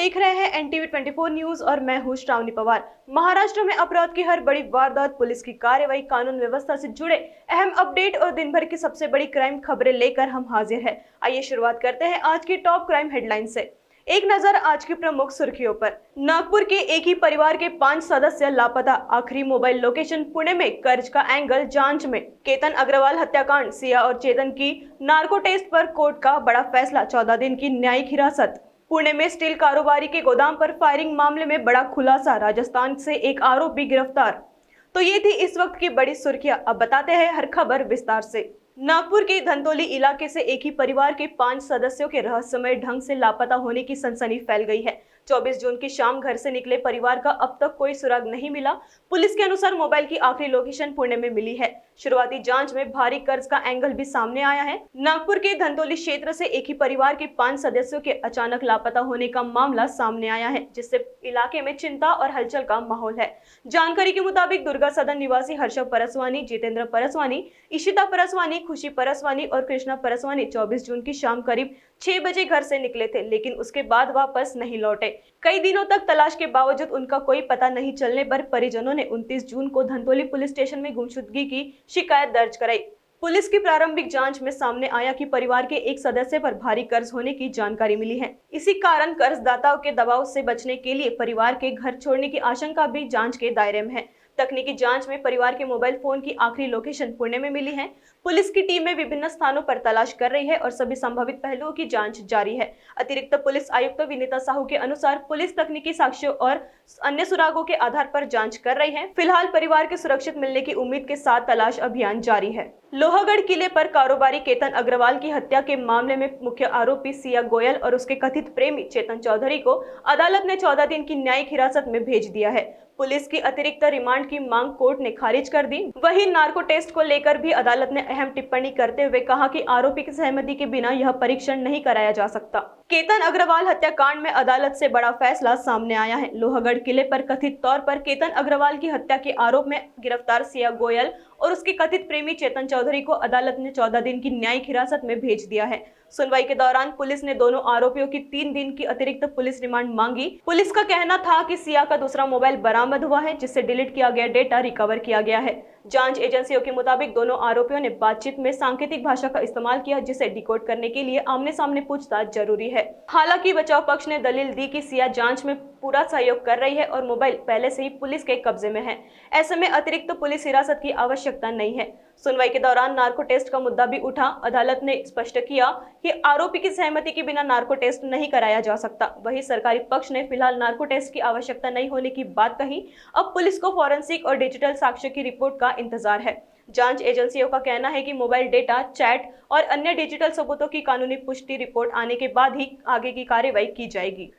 देख रहे हैं एनटीवी 24 न्यूज और मैं हूं श्रावणी पवार। महाराष्ट्र में अपराध की हर बड़ी वारदात, पुलिस की कार्रवाई, कानून व्यवस्था से जुड़े अहम अपडेट और दिन भर की सबसे बड़ी क्राइम खबरें लेकर हम हाजिर हैं। आइए शुरुआत करते हैं आज की टॉप क्राइम हेडलाइन से। एक नजर आज की प्रमुख सुर्खियों पर। नागपुर के एक ही परिवार के 5 सदस्य लापता, आखिरी मोबाइल लोकेशन पुणे में, कर्ज का एंगल जांच में। केतन अग्रवाल हत्याकांड, सिया और चेतन की नार्को टेस्ट पर कोर्ट का बड़ा फैसला, 14 दिन की न्यायिक हिरासत। पुणे में स्टील कारोबारी के गोदाम पर फायरिंग मामले में बड़ा खुलासा, राजस्थान से एक आरोपी गिरफ्तार। तो ये थी इस वक्त की बड़ी सुर्खियां। अब बताते हैं हर खबर विस्तार से। नागपुर के धंतोली इलाके से एक ही परिवार के 5 सदस्यों के रहस्यमय ढंग से लापता होने की सनसनी फैल गई है। 24 जून की शाम घर से निकले परिवार का अब तक कोई सुराग नहीं मिला। पुलिस के अनुसार मोबाइल की आखिरी लोकेशन पुणे में मिली है। शुरुआती जांच में भारी कर्ज का एंगल भी सामने आया है। नागपुर के धंतोली क्षेत्र से एक ही परिवार के 5 सदस्यों के अचानक लापता होने का मामला सामने आया है, जिससे इलाके में चिंता और हलचल का माहौल है। जानकारी के मुताबिक दुर्गा सदन निवासी हर्षव परसवानी, जितेंद्र परसवानी, इशिता परसवानी, खुशी परसवानी और कृष्णा परसवानी 24 जून की शाम करीब 6 बजे घर से निकले थे, लेकिन उसके बाद वापस नहीं लौटे। कई दिनों तक तलाश के बावजूद उनका कोई पता नहीं चलने पर परिजनों ने 29 जून को धंतोली पुलिस स्टेशन में गुमशुदगी की शिकायत दर्ज कराई। पुलिस की प्रारंभिक जांच में सामने आया कि परिवार के एक सदस्य पर भारी कर्ज होने की जानकारी मिली है। इसी कारण कर्जदाताओं के दबाव से बचने के लिए परिवार के घर छोड़ने की आशंका भी जांच के दायरे में है। तकनीकी जांच में परिवार के मोबाइल फोन की आखिरी लोकेशन पुणे में मिली है। पुलिस की टीम में विभिन्न स्थानों पर तलाश कर रही है और सभी संभावित पहलुओं की जांच जारी है। अतिरिक्त पुलिस आयुक्त विनीता साहू के अनुसार पुलिस तकनीकी साक्ष्यों और अन्य सुरागों के आधार पर जांच कर रही है। फिलहाल परिवार के सुरक्षित मिलने की उम्मीद के साथ तलाश अभियान जारी है। लोहागढ़ किले पर कारोबारी केतन अग्रवाल की हत्या के मामले में मुख्य आरोपी सिया गोयल और उसके कथित प्रेमी चेतन चौधरी को अदालत ने 14 दिन की न्यायिक हिरासत में भेज दिया है। पुलिस की अतिरिक्त रिमांड की मांग कोर्ट ने खारिज कर दी। वहीं नार्को टेस्ट को लेकर भी अदालत ने अहम टिप्पणी करते हुए कहा कि आरोपी की सहमति के बिना यह परीक्षण नहीं कराया जा सकता। केतन अग्रवाल हत्याकांड में अदालत से बड़ा फैसला सामने आया है। लोहागढ़ किले पर कथित तौर पर केतन अग्रवाल की हत्या के आरोप में गिरफ्तार सिया गोयल और उसके कथित प्रेमी चेतन चौधरी को अदालत ने 14 दिन की न्यायिक हिरासत में भेज दिया है। सुनवाई के दौरान पुलिस ने दोनों आरोपियों की 3 दिन की अतिरिक्त पुलिस रिमांड मांगी। पुलिस का कहना था कि सिया का दूसरा मोबाइल बरामद हुआ है, जिससे डिलीट किया गया डेटा रिकवर किया गया है। जांच एजेंसियों के मुताबिक दोनों आरोपियों ने बातचीत में सांकेतिक भाषा का इस्तेमाल किया, जिसे डिकोड करने के लिए आमने सामने पूछताछ जरूरी है। हालांकि बचाव पक्ष ने दलील दी कि सिया जांच में पूरा सहयोग कर रही है और मोबाइल पहले से ही पुलिस के कब्जे में है। ऐसे में अतिरिक्त पुलिस हिरासत की आवश्यकता नहीं है। सुनवाई के दौरान नार्को टेस्ट का मुद्दा भी उठा। अदालत ने स्पष्ट किया कि आरोपी की सहमति के बिना नार्को टेस्ट नहीं कराया जा सकता। वहीं सरकारी पक्ष ने फिलहाल नार्को टेस्ट की आवश्यकता नहीं होने की बात कही। अब पुलिस को फॉरेंसिक और डिजिटल साक्ष्य की रिपोर्ट का इंतजार है। जांच एजेंसियों का कहना है कि मोबाइल डेटा, चैट और अन्य डिजिटल सबूतों की कानूनी पुष्टि रिपोर्ट आने के बाद ही आगे की कार्रवाई की जाएगी।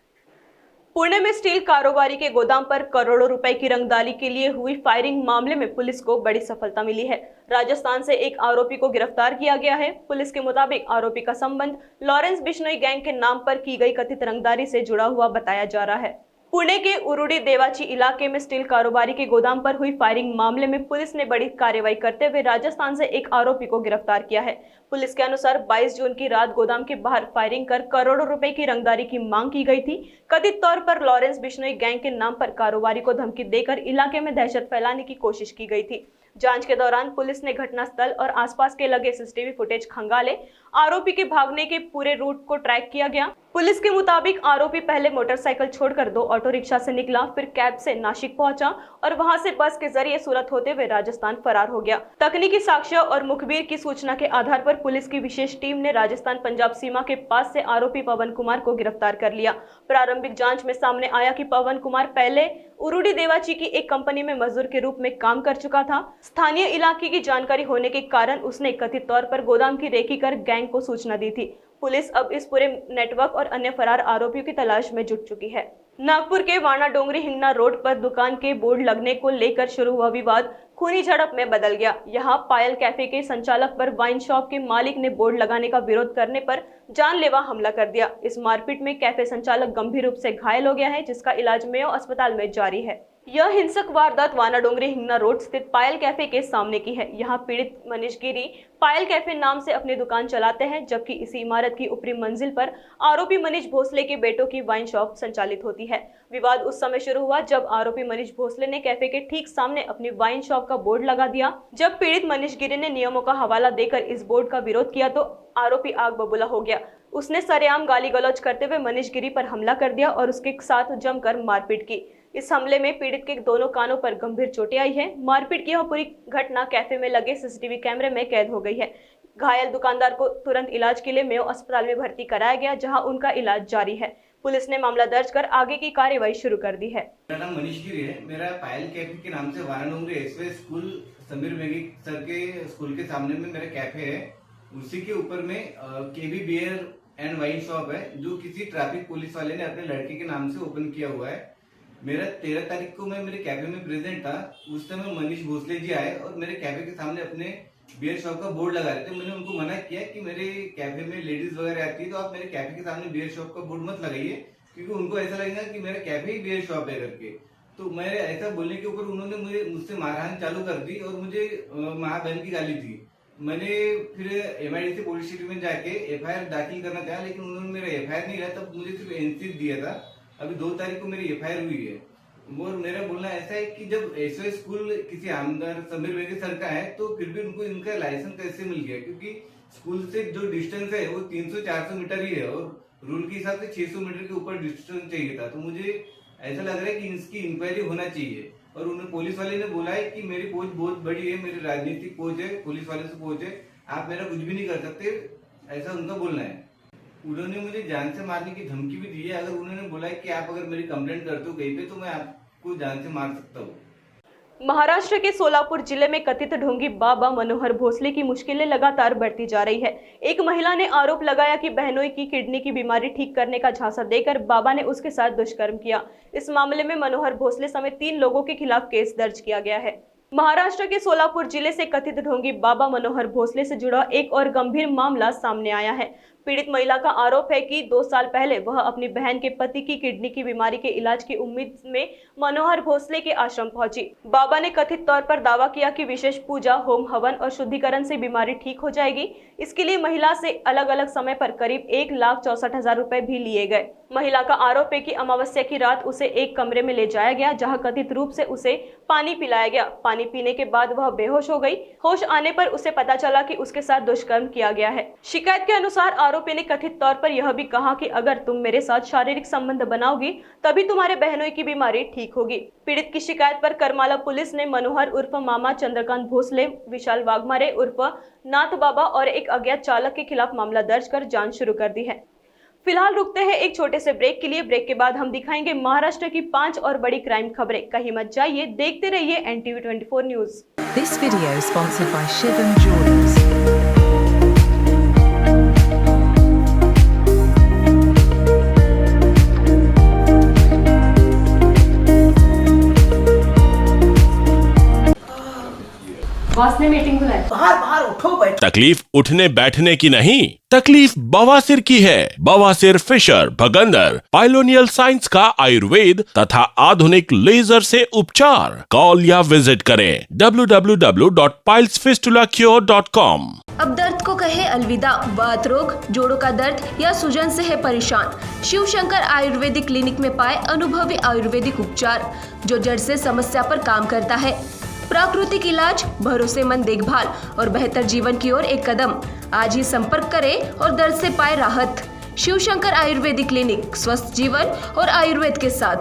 पुणे में स्टील कारोबारी के गोदाम पर करोड़ों रुपए की रंगदारी के लिए हुई फायरिंग मामले में पुलिस को बड़ी सफलता मिली है। राजस्थान से एक आरोपी को गिरफ्तार किया गया है। पुलिस के मुताबिक आरोपी का संबंध लॉरेंस बिश्नोई गैंग के नाम पर की गई कथित रंगदारी से जुड़ा हुआ बताया जा रहा है। पुणे के उरुड़ी देवाची इलाके में स्टील कारोबारी के गोदाम पर हुई फायरिंग मामले में पुलिस ने बड़ी कार्रवाई करते हुए राजस्थान से एक आरोपी को गिरफ्तार किया है। पुलिस के अनुसार 22 जून की रात गोदाम के बाहर फायरिंग कर करोड़ों रुपए की रंगदारी की मांग की गई थी। कथित तौर पर लॉरेंस बिश्नोई गैंग के नाम पर कारोबारी को धमकी देकर इलाके में दहशत फैलाने की कोशिश की गई थी। जांच के दौरान पुलिस ने घटनास्थल और आसपास के लगे सीसीटीवी फुटेज खंगाले। आरोपी के भागने के पूरे रूट को ट्रैक किया गया। पुलिस के मुताबिक आरोपी पहले मोटरसाइकिल छोड़कर 2 ऑटो रिक्शा से निकला, फिर कैब से नासिक पहुंचा और वहां से बस के जरिए सूरत होते हुए राजस्थान फरार हो गया। तकनीकी साक्ष्य और मुखबिर की सूचना के आधार पर पुलिस की विशेष टीम ने राजस्थान पंजाब सीमा के पास से आरोपी पवन कुमार को गिरफ्तार कर लिया। प्रारंभिक जांच में सामने आया कि पवन कुमार पहले उरुड़ी देवाची की एक कंपनी में मजदूर के रूप में काम कर चुका था। स्थानीय इलाके की जानकारी होने के कारण उसने कथित तौर पर गोदाम की रेकी कर गैंग को सूचना दी थी। पुलिस अब इस पूरे नेटवर्क और अन्य फरार आरोपियों की तलाश में जुट चुकी है। नागपुर के वाना डोंगरी हिंगना रोड पर दुकान के बोर्ड लगने को लेकर शुरू हुआ विवाद खूनी झड़प में बदल गया। यहां पायल कैफे के संचालक पर वाइन शॉप के मालिक ने बोर्ड लगाने का विरोध करने पर जानलेवा हमला कर दिया। इस मारपीट में कैफे संचालक गंभीर रूप से घायल हो गया है, जिसका इलाज मेयो अस्पताल में जारी है। यह हिंसक वारदात वानाडोंगरी हिंगना रोड स्थित पायल कैफे के सामने की है। यहाँ पीड़ित मनीष गिरी पायल कैफे नाम से अपनी दुकान चलाते हैं, जबकि इसी इमारत की ऊपरी मंजिल पर आरोपी मनीष भोसले के बेटों की वाइन शॉप संचालित होती है। विवाद उस समय शुरू हुआ जब आरोपी मनीष भोसले ने कैफे के ठीक सामने अपनी वाइन शॉप का बोर्ड लगा दिया। जब पीड़ित मनीष गिरी ने नियमों का हवाला देकर इस बोर्ड का विरोध किया तो आरोपी आग बबूला हो गया। उसने सरेआम गाली गलौज करते हुए मनीष गिरी पर हमला कर दिया और उसके साथ जमकर मारपीट की। इस हमले में पीड़ित के दोनों कानों पर गंभीर चोटें आई हैं। मारपीट की यह पूरी घटना कैफे में लगे सीसीटीवी कैमरे में कैद हो गई है। घायल दुकानदार को तुरंत इलाज के लिए मेयो अस्पताल में भर्ती कराया गया, जहां उनका इलाज जारी है। पुलिस ने मामला दर्ज कर आगे की कार्यवाही शुरू कर दी है। मेरा नाम मनीष गिरी है। मेरा पायल कैफे के नाम से वाराडोंगरी एसवे स्कूल समीर मेघी सर के स्कूल के सामने में मेरा कैफे है। उसी के ऊपर में केवी बियर एंड वाइन शॉप है, जो किसी ट्रैफिक पुलिस वाले ने अपने लड़के के नाम से ओपन किया हुआ है। मेरा 13 तारीख को मैं मेरे कैफे में प्रेजेंट था। उस समय मनीष भोसले जी आए और मेरे कैफे के सामने अपने बियर शॉप का बोर्ड लगा रहे थे। मैंने उनको मना किया कि मेरे कैफे में लेडीज वगैरह आती है तो आप मेरे कैफे के सामने बियर शॉप का बोर्ड मत लगाइए, क्योंकि उनको ऐसा लगेगा कि मेरा कैफे ही बियर शॉप है करके। तो मेरे ऐसा बोलने के ऊपर उन्होंने मुझसे मारहान चालू कर दी और मुझे माँ बहन की गाली दी। मैंने फिर MIDC पुलिस स्टेशन में जाके FIR दाखिल करना चाहा, लेकिन उन्होंने मेरा FIR नहीं लिया। तब मुझे सिर्फ NC दिया था। अभी 2 तारीख को मेरी FIR हुई है। और मेरा बोलना ऐसा है कि जब एसओ स्कूल किसी आमदार समीर मेघी सर का है तो फिर भी उनको इनका लाइसेंस कैसे मिल गया, क्योंकि स्कूल से जो डिस्टेंस है वो 300-400 मीटर ही है और रूल के हिसाब से 600 मीटर के ऊपर डिस्टेंस चाहिए था। तो मुझे ऐसा लग रहा है कि इसकी इंक्वायरी होना चाहिए। और उन्हें पुलिस वाले ने बोला है कि मेरी पोच बहुत बड़ी है, मेरी राजनीतिक पोच है, पुलिस वाले से पोच है, आप मेरा कुछ भी नहीं कर सकते, ऐसा उनका बोलना है। उन्होंने मुझे जान से मारने की धमकी भी दी है। अगर उन्होंने बोला है कि आप अगर मेरी कंप्लेंट करते हो कहीं पे तो मैं आपको जान से मार सकता हूँ। महाराष्ट्र के सोलापुर जिले में कथित ढोंगी बाबा मनोहर भोसले की मुश्किलें लगातार बढ़ती जा रही है। एक महिला ने आरोप लगाया कि बहनोई की किडनी की बीमारी ठीक करने का झांसा देकर बाबा ने उसके साथ दुष्कर्म किया। इस मामले में मनोहर भोसले समेत 3 लोगों के खिलाफ केस दर्ज किया गया है। महाराष्ट्र के सोलापुर जिले से कथित ढोंगी बाबा मनोहर भोसले से जुड़ा एक और गंभीर मामला सामने आया है। पीड़ित महिला का आरोप है कि 2 साल पहले वह अपनी बहन के पति की किडनी की बीमारी के इलाज की उम्मीद में मनोहर भोसले के आश्रम पहुंची। बाबा ने कथित तौर पर दावा किया कि विशेष पूजा, होम हवन और शुद्धिकरण से बीमारी ठीक हो जाएगी। इसके लिए महिला से अलग अलग समय पर करीब 1,64,000 रुपए भी लिए गए। महिला का आरोप है कि अमावस्या की रात उसे एक कमरे में ले जाया गया, जहां कथित रूप से उसे पानी पिलाया गया। पानी पीने के बाद वह बेहोश हो गई। होश आने पर उसे पता चला कि उसके साथ दुष्कर्म किया गया है। शिकायत के अनुसार आरोपी ने कथित तौर पर यह भी कहा कि अगर तुम मेरे साथ शारीरिक संबंध बनाओगी तभी तुम्हारे बहनोई की बीमारी ठीक होगी। पीड़ित की शिकायत पर करमाला पुलिस ने मनोहर उर्फ मामा चंद्रकांत भोसले, विशाल वाघमारे उर्फ नाथ बाबा और एक अज्ञात चालक के खिलाफ मामला दर्ज कर जांच शुरू कर दी है। फिलहाल रुकते हैं एक छोटे से ब्रेक के लिए। ब्रेक के बाद हम दिखाएंगे महाराष्ट्र की 5 और बड़ी क्राइम खबरें। कहीं मत जाइए, देखते रहिए NTV 24 news. This video is sponsored by Shivam Jewelers. Boss ने मीटिंग बुलाई। बाहर उठो बैठ। तकलीफ उठने बैठने की नहीं, तकलीफ बवासीर की है। बवासीर फिशर भगंदर पाइलोनियल साइंस का आयुर्वेद तथा आधुनिक लेजर से उपचार। कॉल या विजिट करें www.pilesfistulacure.com। अब दर्द को कहे अलविदा। बात रोग, जोड़ों का दर्द या सूजन से है परेशान, शिव शंकर आयुर्वेदिक क्लिनिक में पाए अनुभवी आयुर्वेदिक उपचार जो जड़ से समस्या पर काम करता है। प्राकृतिक इलाज, भरोसेमंद देखभाल और बेहतर जीवन की ओर एक कदम। आज ही संपर्क करें और दर्द से पाए राहत। शिव शंकर आयुर्वेदिक क्लिनिक, स्वस्थ जीवन और आयुर्वेद के साथ।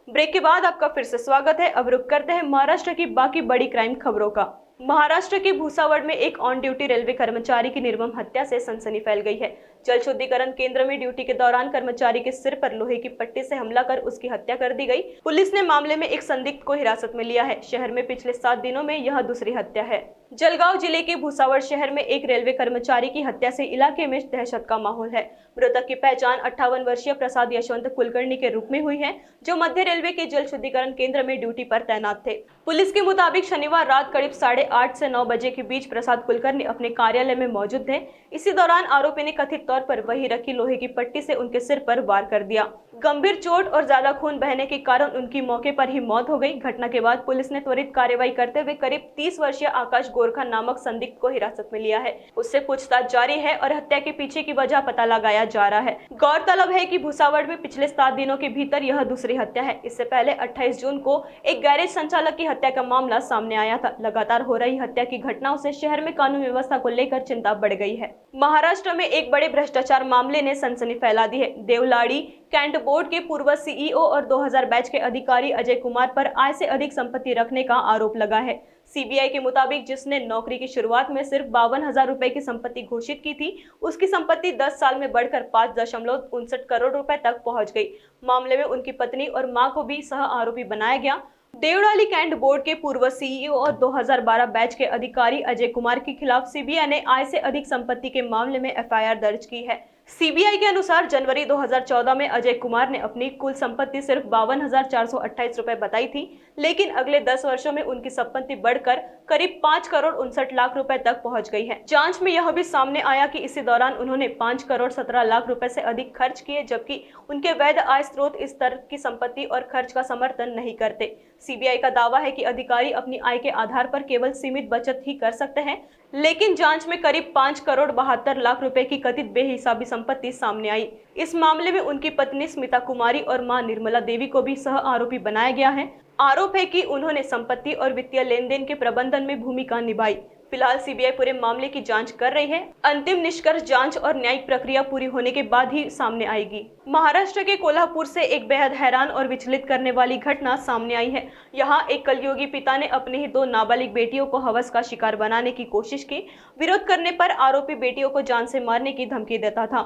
ब्रेक के बाद आपका फिर से स्वागत है। अब रुक करते हैं महाराष्ट्र की बाकी बड़ी क्राइम खबरों का। महाराष्ट्र के भूसावड़ में एक ऑन ड्यूटी रेलवे कर्मचारी की निर्मम हत्या से सनसनी फैल गई है। जल शुद्धिकरण केंद्र में ड्यूटी के दौरान कर्मचारी के सिर पर लोहे की पट्टी से हमला कर उसकी हत्या कर दी गई। पुलिस ने मामले में एक संदिग्ध को हिरासत में लिया है। शहर में पिछले 7 दिनों में यह दूसरी हत्या है। जलगांव जिले के भूसावड़ शहर में एक रेलवे कर्मचारी की हत्या से इलाके में दहशत का माहौल है। मृतक की पहचान 58 वर्षीय प्रसाद यशवंत कुलकर्णी के रूप में हुई है, जो मध्य रेलवे के जल शुद्धिकरण केंद्र में ड्यूटी पर तैनात थे। पुलिस के मुताबिक शनिवार रात करीब 8:30 से 9 बजे के बीच प्रसाद कुलकर्णी अपने कार्यालय में मौजूद थे। इसी दौरान आरोपी ने कथित तौर पर वही रखी लोहे की पट्टी से उनके सिर पर वार कर दिया। गंभीर चोट और ज्यादा खून बहने के कारण उनकी मौके पर ही मौत हो गई। घटना के बाद पुलिस ने त्वरित कार्रवाई करते हुए करीब 30 वर्षीय आकाश गोरखा नामक संदिग्ध को हिरासत में लिया है। उससे पूछताछ जारी है और हत्या के पीछे की वजह पता लगाया जा रहा है। गौरतलब है कि भुसावल में पिछले 7 दिनों के भीतर यह दूसरी हत्या है। इससे पहले 28 जून को एक गैरेज संचालक की हत्या का मामला सामने आया था। लगातार हो रही हत्या की घटनाओं से शहर में कानून व्यवस्था को लेकर चिंता बढ़ गई है। महाराष्ट्र में एक बड़े भ्रष्टाचार मामले ने सनसनी फैला दी है। देवलाड़ी कैंट बोर्ड के पूर्व सीईओ और 2000 बैच के अधिकारी अजय कुमार पर आय से अधिक संपत्ति रखने का आरोप लगा है। सीबीआई के मुताबिक जिसने नौकरी की शुरुआत में सिर्फ 52,000 रुपए की संपत्ति घोषित की थी, उसकी संपत्ति 10 साल में बढ़कर 5.59 करोड़ रुपए तक पहुंच गई। मामले में उनकी पत्नी और मां को भी सह आरोपी बनाया गया। देवलाली कैंट बोर्ड के पूर्व सीईओ और 2012 बैच के अधिकारी अजय कुमार के खिलाफ सीबीआई ने आय से अधिक संपत्ति के मामले में एफआईआर दर्ज की है। सीबीआई के अनुसार जनवरी 2014 में अजय कुमार ने अपनी कुल संपत्ति सिर्फ 52,428 रुपए बताई थी, लेकिन अगले 10 वर्षों में उनकी संपत्ति बढ़कर करीब 5 करोड़ 59 लाख रुपए तक पहुंच गई है। जांच में यह भी सामने आया कि इसी दौरान उन्होंने 5 करोड़ 17 लाख रुपए से अधिक खर्च किए, जबकि उनके वैध आय स्रोत इस तरह की संपत्ति और खर्च का समर्थन नहीं करते। सीबीआई का दावा है कि अधिकारी अपनी आय के आधार पर केवल सीमित बचत ही कर सकते हैं, लेकिन जांच में करीब 5 करोड़ 72 लाख रुपए की कथित बेहिसाबी संपत्ति सामने आई। इस मामले में उनकी पत्नी स्मिता कुमारी और मां निर्मला देवी को भी सह आरोपी बनाया गया है। आरोप है कि उन्होंने संपत्ति और वित्तीय लेन देन के प्रबंधन में भूमिका निभाई। फिलहाल सीबीआई पूरे मामले की जांच कर रही है। अंतिम निष्कर्ष जांच और न्यायिक प्रक्रिया पूरी होने के बाद ही सामने आएगी। महाराष्ट्र के कोल्हापुर से एक बेहद हैरान और विचलित करने वाली घटना सामने आई है। यहाँ एक कलयुगी पिता ने अपनी ही 2 नाबालिग बेटियों को हवस का शिकार बनाने की कोशिश की। विरोध करने पर आरोपी बेटियों को जान से मारने की धमकी देता था।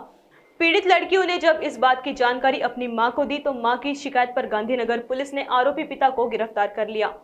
पीड़ित लड़कियों ने जब इस बात की जानकारी अपनी मां को दी तो मां की शिकायत पर गांधीनगर पुलिस ने आरोपी पिता को गिरफ्तार कर लिया।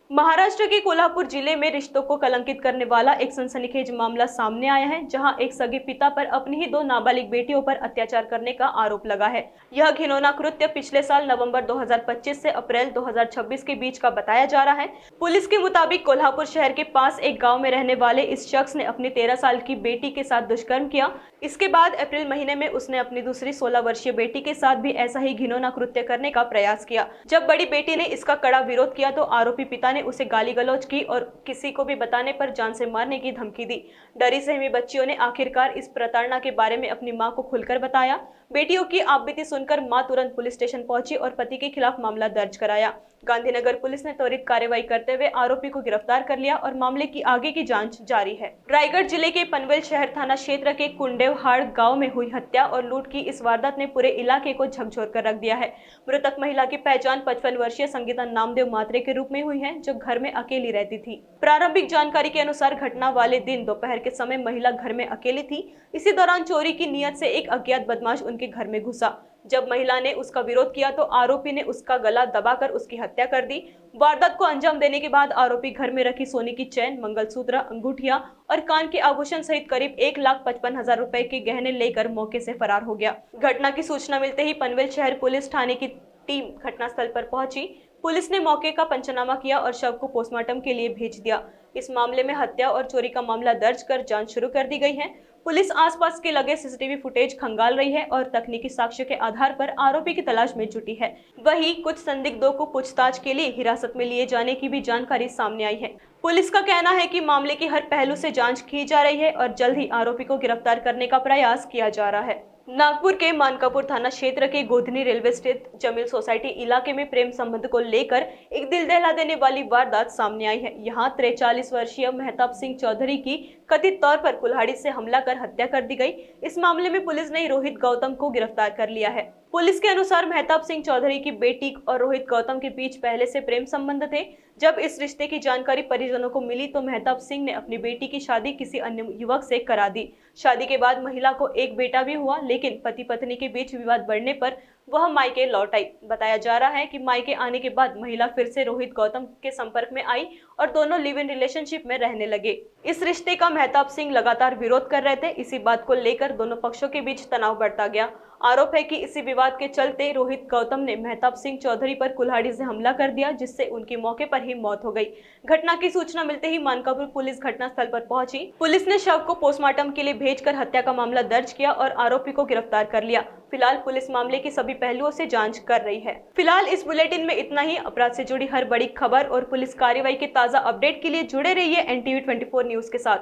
महाराष्ट्र के कोल्हापुर जिले में रिश्तों को कलंकित करने वाला एक सनसनीखेज मामला सामने आया है, जहां एक सगे पिता पर अपनी ही 2 नाबालिग बेटियों पर अत्याचार करने का आरोप लगा है। यह घिनौना कृत्य पिछले साल नवंबर 2025 से अप्रैल 2026 के बीच का बताया जा रहा है। पुलिस के मुताबिक कोल्हापुर शहर के पास एक गाँव में रहने वाले इस शख्स ने अपनी 13 साल की बेटी के साथ दुष्कर्म किया। इसके बाद अप्रैल महीने में उसने अपनी दूसरी 16 वर्षीय बेटी के साथ भी ऐसा ही घिनौना कृत्य करने का प्रयास किया। जब बड़ी बेटी ने इसका कड़ा विरोध किया तो आरोपी पिता ने उसे गाली गलौज की और किसी को भी बताने पर जान से मारने की धमकी दी। डरी सहमी बच्चियों ने आखिरकार इस प्रताड़ना के बारे में अपनी मां को खुलकर बताया। बेटियों की आपबीती सुनकर मां तुरंत पुलिस स्टेशन पहुंची और पति के खिलाफ मामला दर्ज कराया। गांधीनगर पुलिस ने त्वरित कार्रवाई करते हुए आरोपी को गिरफ्तार कर लिया और मामले की आगे की जांच जारी है। रायगढ़ जिले के पनवेल शहर थाना क्षेत्र के कुंडेवहाड़ गांव में हुई हत्या और लूट की इस वारदात ने पूरे इलाके को झकझोर कर रख दिया है। मृतक महिला की पहचान 55 वर्षीय संगीता नामदेव मात्रे के रूप में हुई है, जो घर में अकेली रहती थी। प्रारंभिक जानकारी के अनुसार घटना वाले दिन दोपहर के समय महिला घर में अकेली थी। इसी दौरान चोरी की नीयत से एक अज्ञात बदमाश उनके घर में घुसा। जब महिला ने उसका विरोध किया तो आरोपी ने उसका गला दबाकर उसकी हत्या कर दी। वारदात को अंजाम देने के बाद आरोपी घर में रखी सोने की चैन, मंगलसूत्र, अंगूठिया और कान के आभूषण सहित करीब 1,55,000 रुपए के गहने लेकर मौके से फरार हो गया। घटना की सूचना मिलते ही पनवेल शहर पुलिस थाने की टीम घटनास्थल पर पहुंची। पुलिस ने मौके का पंचनामा किया और शव को पोस्टमार्टम के लिए भेज दिया। इस मामले में हत्या और चोरी का मामला दर्ज कर जांच शुरू कर दी गई है। पुलिस आसपास के लगे सीसीटीवी फुटेज खंगाल रही है और तकनीकी साक्ष्य के आधार पर आरोपी की तलाश में जुटी है। वहीं कुछ संदिग्धों को पूछताछ के लिए हिरासत में लिए जाने की भी जानकारी सामने आई है। पुलिस का कहना है कि मामले की हर पहलू से जांच की जा रही है और जल्द ही आरोपी को गिरफ्तार करने का प्रयास किया जा रहा है। नागपुर के मानकापुर थाना क्षेत्र के गोधनी रेलवे स्थित जमील सोसाइटी इलाके में प्रेम संबंध को लेकर एक दिल दहला देने वाली वारदात सामने आई है। यहां 43 वर्षीय मेहताब सिंह चौधरी की कथित तौर पर कुल्हाड़ी से हमला कर हत्या कर दी गई। इस मामले में पुलिस ने रोहित गौतम को गिरफ्तार कर लिया है। पुलिस के अनुसार मेहताब सिंह चौधरी की बेटी और रोहित गौतम के बीच पहले से प्रेम संबंध थे। जब इस रिश्ते की जानकारी परिजनों को मिली तो मेहताब सिंह ने अपनी बेटी की शादी किसी अन्य युवक से करा दी। शादी के बाद महिला को एक बेटा भी हुआ, लेकिन पति पत्नी के बीच विवाद बढ़ने पर वह मायके लौट आई। बताया जा रहा है कि मायके आने के बाद महिला फिर से रोहित गौतम के संपर्क में आई और दोनों लिव इन रिलेशनशिप में रहने लगे। इस रिश्ते का मेहताब सिंह लगातार विरोध कर रहे थे। इसी बात को लेकर दोनों पक्षों के बीच तनाव बढ़ता गया। आरोप है कि इसी विवाद के चलते रोहित गौतम ने मेहताब सिंह चौधरी पर कुल्हाड़ी से हमला कर दिया, जिससे उनकी मौके पर ही मौत हो गई। घटना की सूचना मिलते ही मानकापुर पुलिस घटनास्थल पर पहुंची। पुलिस ने शव को पोस्टमार्टम के लिए भेजकर हत्या का मामला दर्ज किया और आरोपी को गिरफ्तार कर लिया। फिलहाल पुलिस मामले की सभी पहलुओं से जांच कर रही है। फिलहाल इस बुलेटिन में इतना ही। अपराध से जुड़ी हर बड़ी खबर और पुलिस कार्रवाई के ताजा अपडेट के लिए जुड़े रहिए NTV 24 न्यूज के साथ।